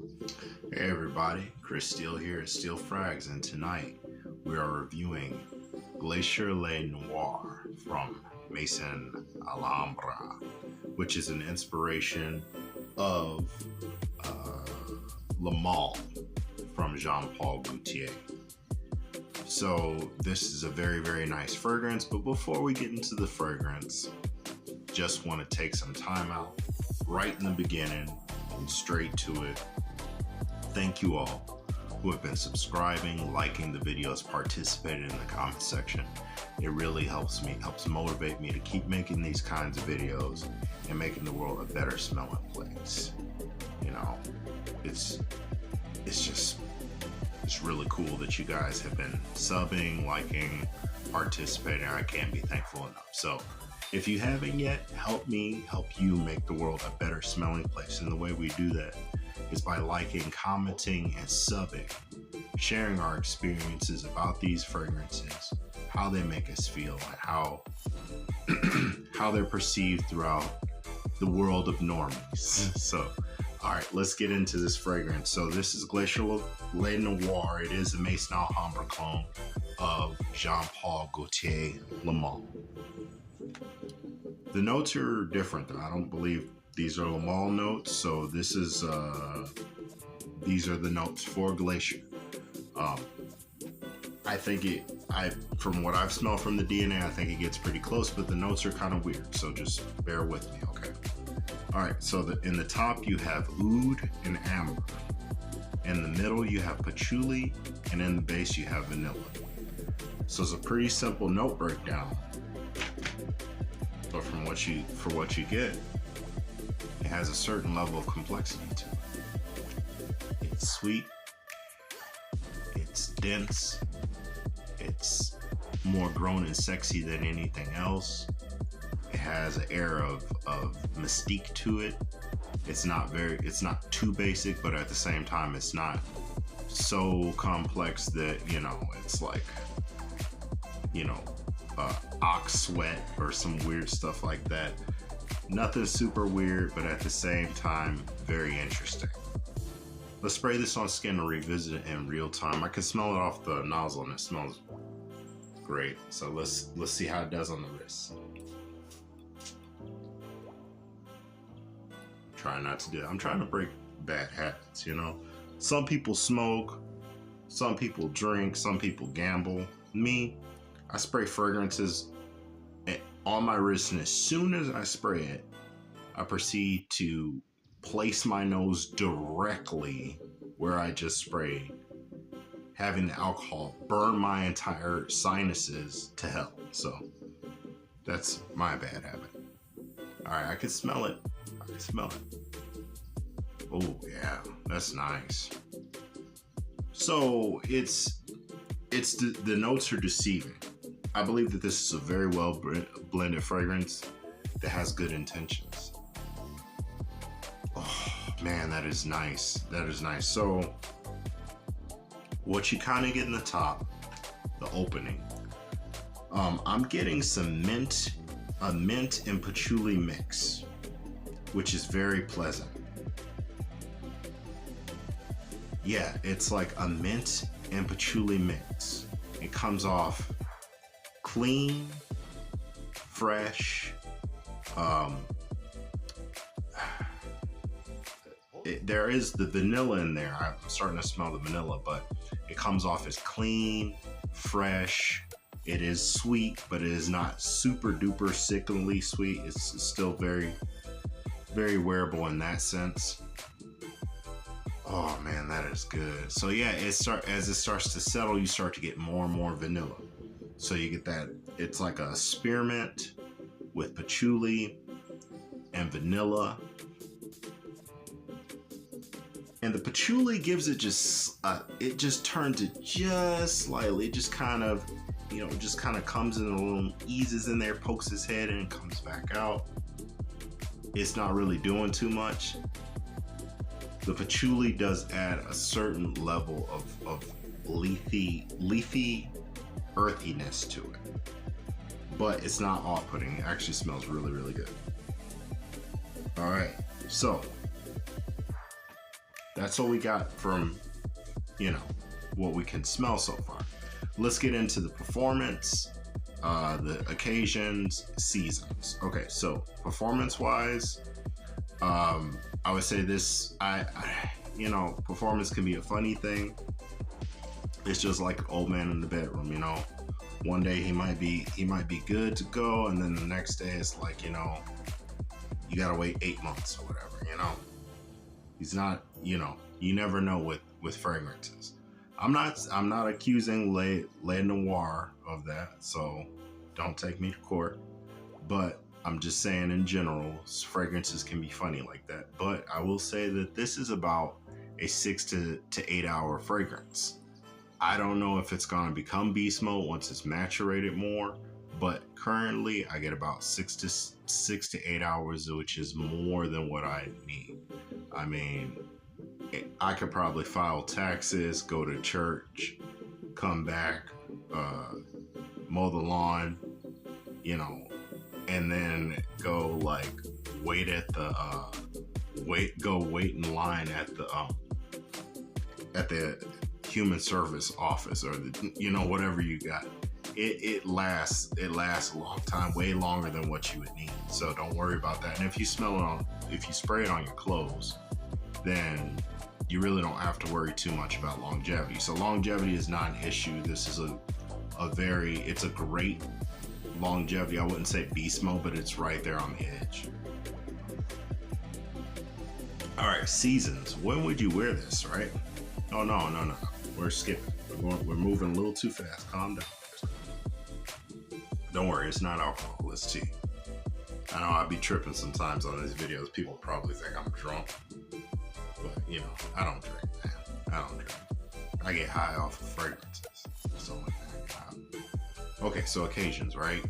Hey everybody, Chris Steele here at Steel Frags, and tonight we are reviewing GLACIER Le Noir from MAISON Alhambra, which is an inspiration of Le Male from Jean-Paul Gaultier. So this is a very, very nice fragrance, but before we get into the fragrance, just want to take some time out right in the beginning and straight to it. Thank you all who have been subscribing, liking the videos, participating in the comment section. It really helps me, helps motivate me to keep making these kinds of videos and making the world a better smelling place. You know, it's really cool that you guys have been subbing, liking, participating. I can't be thankful enough. So if you haven't yet, help me help you make the world a better smelling place. And the way we do that is by liking, commenting, and subbing, sharing our experiences about these fragrances, how they make us feel, and how they're perceived throughout the world of normies. So, all right, let's get into this fragrance. So this is GLACIER Le Noir. It is a MAISON Alhambra clone of Jean-Paul Gaultier Le Male. The notes are different though. I don't believe these are Le Male notes, so this is these are the notes for GLACIER. I think from what I've smelled from the DNA, I think it gets pretty close, but the notes are kind of weird, so just bear with me, okay? All right, so in the top you have oud and amber. In the middle you have patchouli, and in the base you have vanilla. So it's a pretty simple note breakdown, but for what you get, it has a certain level of complexity to it. It's sweet, it's dense, it's more grown and sexy than anything else. It has an air of mystique to it. It's not too basic, but at the same time, it's not so complex that, you know, it's like, you know, ox sweat or some weird stuff like that. Nothing super weird, but at the same time, very interesting. Let's spray this on skin and revisit it in real time. I can smell it off the nozzle and it smells great. So let's see how it does on the wrist. Try not to do it. I'm trying to break bad habits, you know? Some people smoke, some people drink, some people gamble. Me, I spray fragrances on my wrist, and as soon as I spray it, I proceed to place my nose directly where I just sprayed, having the alcohol burn my entire sinuses to hell. So that's my bad habit. All right, I can smell it. I can smell it. Oh yeah, that's nice. So the notes are deceiving. I believe that this is a very well blended fragrance that has good intentions. Oh man, that is nice. That is nice. So what you kind of get in the top, the opening, I'm getting some a mint and patchouli mix, which is very pleasant. Yeah, it's like a mint and patchouli mix. It comes off clean, fresh. There is the vanilla in there. I'm starting to smell the vanilla, but it comes off as clean, fresh. It is sweet, but it is not super duper sickeningly sweet. It's still very, very wearable in that sense. Oh man, that is good. So yeah, as it starts to settle, you start to get more and more vanilla. So you get that, it's like a spearmint with patchouli and vanilla. And the patchouli gives it it just turns it just slightly. It just kind of, you know, just kind of comes in a little, eases in there, pokes its head and comes back out. It's not really doing too much. The patchouli does add a certain level of leafy earthiness to it, but it's not off-putting. It actually smells really, really good. All right, so that's all we got from, you know, what we can smell so far. Let's get into the performance, the occasions, seasons. Okay, so performance-wise, I would say this. You know, performance can be a funny thing. It's just like an old man in the bedroom. You know, one day he might be good to go, and then the next day it's like, you know, you gotta wait 8 months or whatever. You know, he's not. You know, you never know with fragrances. I'm not accusing Le Noir of that, so don't take me to court. But I'm just saying in general, fragrances can be funny like that. But I will say that this is about a 6 to 8 hour fragrance. I don't know if it's gonna become beast mode once it's maturated more, but currently I get about 6 to 8 hours, which is more than what I need. I mean, I could probably file taxes, go to church, come back, mow the lawn, you know, and then go like wait in line at the human service office, or the, you know, whatever you got. It lasts a long time, way longer than what you would need. So don't worry about that. And if you spray it on your clothes, then you really don't have to worry too much about longevity. So longevity is not an issue. This is it's a great longevity. I wouldn't say beast mode, but it's right there on the edge. All right, seasons. When would you wear this, right? Oh, no. We're skipping. We're moving a little too fast. Calm down. Don't worry, it's not alcohol, it's tea. I know I'd be tripping sometimes on these videos. People probably think I'm drunk. But, you know, I don't drink, man. I don't drink. I get high off of fragrances. That's the only thing I get high. Okay, so occasions, right?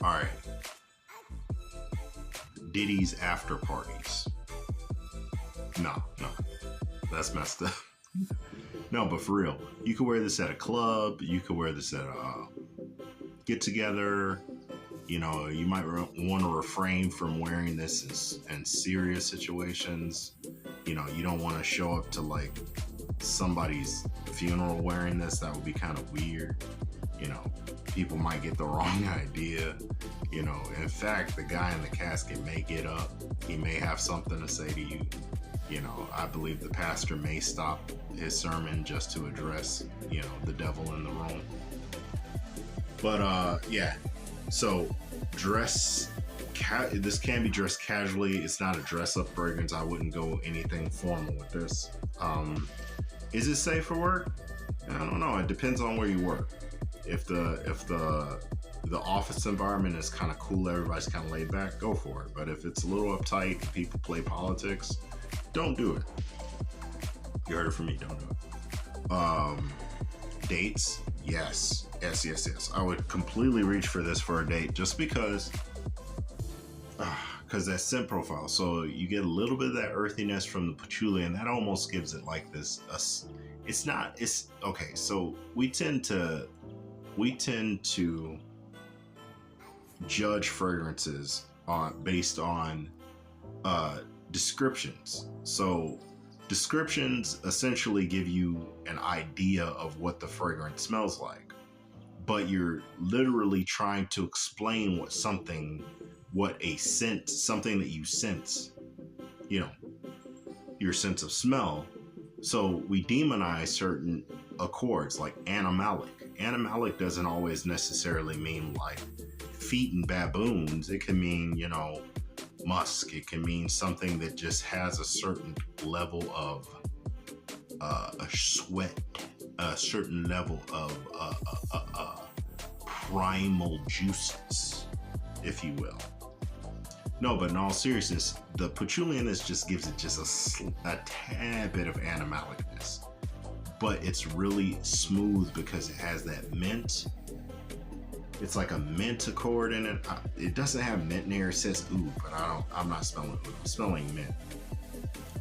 All right. Diddy's after parties. No. That's messed up. No, but for real. You could wear this at a club. You could wear this at a get-together. You know, you might want to refrain from wearing this in serious situations. You know, you don't want to show up to like somebody's funeral wearing this. That would be kind of weird. You know, people might get the wrong idea. You know, in fact, the guy in the casket may get up. He may have something to say to you. You know, I believe the pastor may stop his sermon just to address, you know, the devil in the room. But yeah. So this can be dressed casually. It's not a dress-up fragrance. I wouldn't go anything formal with this. Is it safe for work? I don't know. It depends on where you work. If the office environment is kind of cool, everybody's kind of laid back, go for it. But if it's a little uptight, people play politics, don't do it. You heard it from me. Don't do it. Dates, yes. I would completely reach for this for a date, just because that scent profile. So you get a little bit of that earthiness from the patchouli, and that almost gives it like this. It's okay. So we tend to judge fragrances based on descriptions. So descriptions essentially give you an idea of what the fragrance smells like, but you're literally trying to explain something that you sense, you know, your sense of smell. So we demonize certain accords like animalic. Animalic doesn't always necessarily mean like feet and baboons. It can mean, you know, musk. It can mean something that just has a certain level of a certain level of primal juices, if you will. No, but in all seriousness, the patchouli in this just gives it just a tad bit of animalicness, but it's really smooth because it has that mint. It's like a mint accord in it. It doesn't have mint in there. It says oud, but I'm not smelling oud. I'm smelling mint.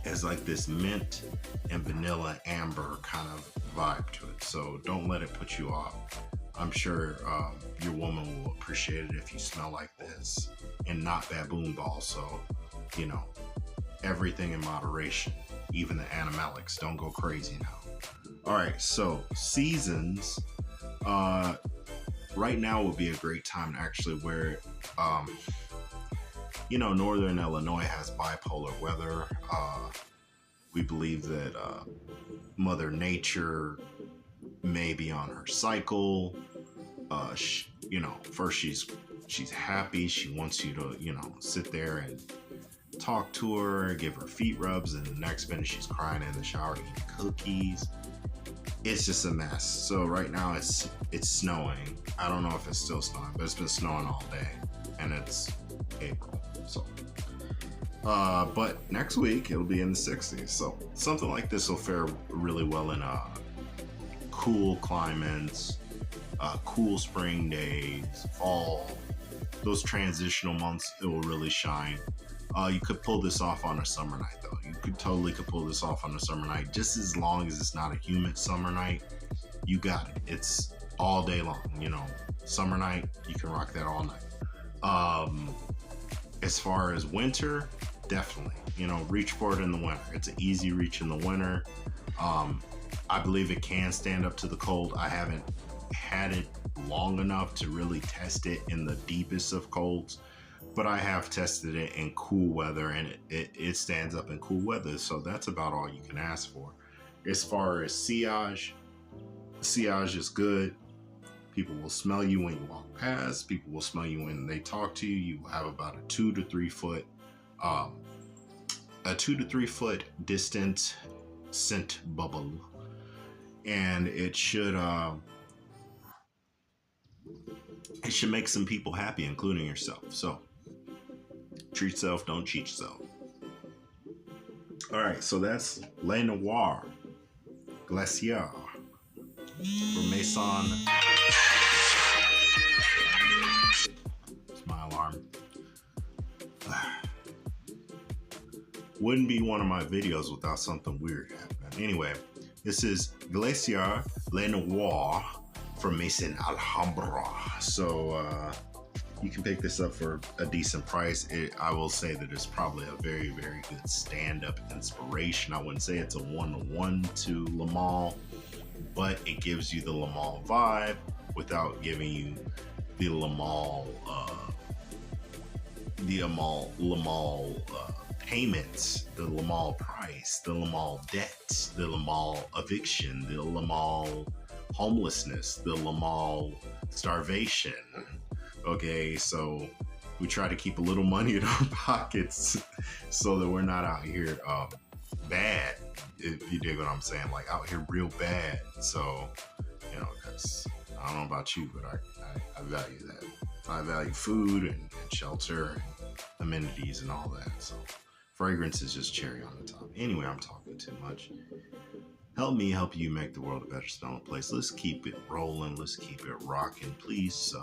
It's like this mint and vanilla amber kind of vibe to it. So don't let it put you off. I'm sure your woman will appreciate it if you smell like this and not baboon ball. So, you know, everything in moderation. Even the animalics, don't go crazy now. All right, so seasons. Right now would be a great time to actually wear. Northern Illinois has bipolar weather. We believe that Mother Nature may be on her cycle. First she's happy. She wants you to, sit there and talk to her, give her feet rubs, and the next minute she's crying in the shower eating cookies. It's just a mess. So right now it's snowing. I don't know if it's still snowing, but it's been snowing all day, and it's April. So, but next week it'll be in the 60s. So something like this will fare really well in cool climates, cool spring days, fall. Those transitional months, it will really shine. You could pull this off on a summer night, though. You could pull this off on a summer night, just as long as it's not a humid summer night. You got it. It's all day long. Summer night, you can rock that all night. As far as winter, definitely. Reach for it in the winter. It's an easy reach in the winter. I believe it can stand up to the cold. I haven't had it long enough to really test it in the deepest of colds. But I have tested it in cool weather, and it stands up in cool weather. So that's about all you can ask for. As far as sillage is good. People will smell you when you walk past. People will smell you when they talk to you. You have about a 2 to 3 foot distant scent bubble, and it should make some people happy, including yourself. So treat yourself, don't cheat yourself. All right, so that's Le Noir, GLACIER from Maison. It's my alarm. Wouldn't be one of my videos without something weird happening. Anyway, this is GLACIER Le Noir from Maison Alhambra. So you can pick this up for a decent price. I will say that it's probably a very, very good stand-up inspiration. I wouldn't say it's a one-to-one to Le Male, but it gives you the Le Male vibe without giving you the Le Male payments, the Le Male price, the Le Male debt, the Le Male eviction, the Le Male homelessness, the Le Male starvation. Okay, so we try to keep a little money in our pockets so that we're not out here bad, if you dig what I'm saying, like out here real bad. So, because I don't know about you, but I value that. I value food and shelter and amenities and all that. So fragrance is just cherry on the top. Anyway, I'm talking too much. Help me help you make the world a better smelling place. Let's keep it rolling. Let's keep it rocking. Please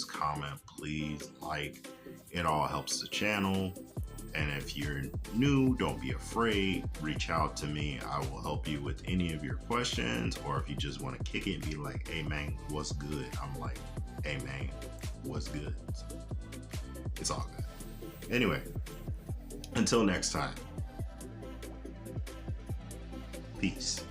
comment. Please like. It all helps the channel. And if you're new, don't be afraid. Reach out to me. I will help you with any of your questions. Or if you just want to kick it and be like, hey man, what's good? I'm like, hey man, what's good? So it's all good. Anyway, until next time. Peace.